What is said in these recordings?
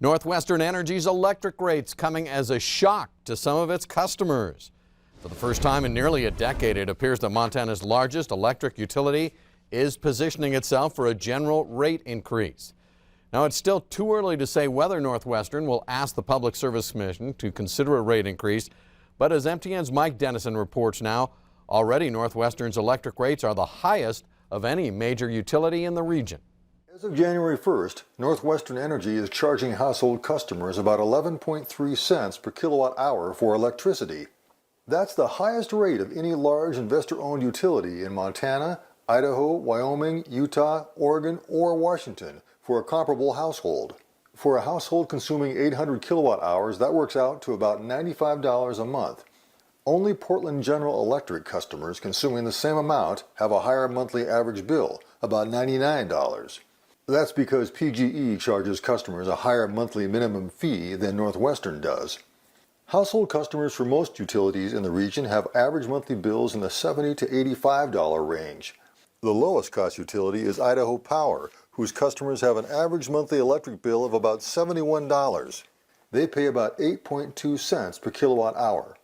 NorthWestern Energy's electric rates coming as a shock to some of its customers. For the first time in nearly a decade, it appears that Montana's largest electric utility is positioning itself for a general rate increase. Now, it's still too early to say whether NorthWestern will ask the Public Service Commission to consider a rate increase, but as MTN's Mike Dennison reports now, already NorthWestern's electric rates are the highest of any major utility in the region. As of January 1st, NorthWestern Energy is charging household customers about 11.3 cents per kilowatt hour for electricity. That's the highest rate of any large investor-owned utility in Montana, Idaho, Wyoming, Utah, Oregon, or Washington for a comparable household. For a household consuming 800 kilowatt hours, that works out to about $95 a month. Only Portland General Electric customers consuming the same amount have a higher monthly average bill, about $99. That's because PGE charges customers a higher monthly minimum fee than NorthWestern does. Household customers for most utilities in the region have average monthly bills in the $70 to $85 range. The lowest cost utility is Idaho Power, whose customers have an average monthly electric bill of about $71. They pay about 8.2 cents per kilowatt hour.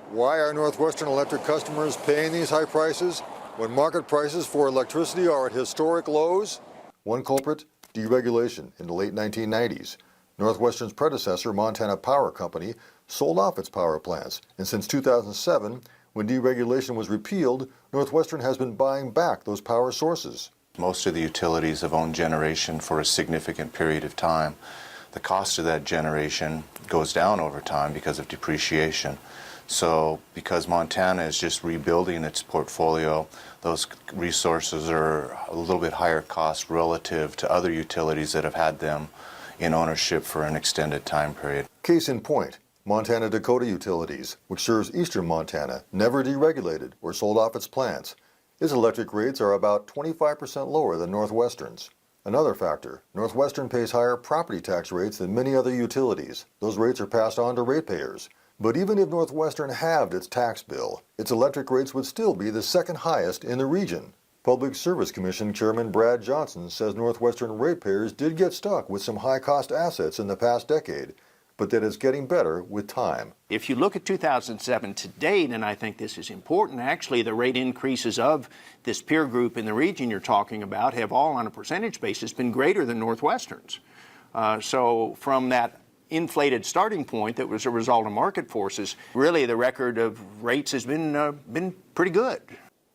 Why are NorthWestern Electric customers paying these high prices when market prices for electricity are at historic lows? One culprit, deregulation in the late 1990s. NorthWestern's predecessor, Montana Power Company, sold off its power plants, and since 2007, when deregulation was repealed, NorthWestern has been buying back those power sources. Most of the utilities have owned generation for a significant period of time. The cost of that generation goes down over time because of depreciation. So because Montana is just rebuilding its portfolio, those resources are a little bit higher cost relative to other utilities that have had them in ownership for an extended time period. Case in point, Montana Dakota Utilities, which serves eastern Montana, never deregulated or sold off its plants. Its electric rates are about 25% lower than NorthWestern's. Another factor, NorthWestern pays higher property tax rates than many other utilities. Those rates are passed on to ratepayers. But even if NorthWestern halved its tax bill, its electric rates would still be the second highest in the region. Public Service Commission Chairman Brad Johnson says NorthWestern ratepayers did get stuck with some high-cost assets in the past decade, but that it's getting better with time. If you look at 2007 to date, and I think this is important, actually the rate increases of this peer group in the region you're talking about have all on a percentage basis been greater than NorthWestern's. So from that inflated starting point that was a result of market forces, really the record of rates has been pretty good.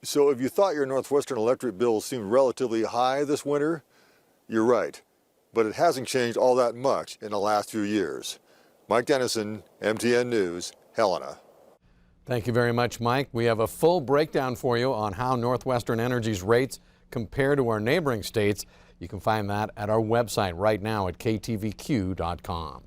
So if you thought your NorthWestern electric bill seemed relatively high this winter, you're right. But it hasn't changed all that much in the last few years. Mike Dennison, MTN News, Helena. Thank you very much, Mike. We have a full breakdown for you on how NorthWestern Energy's rates compare to our neighboring states. You can find that at our website right now at ktvq.com.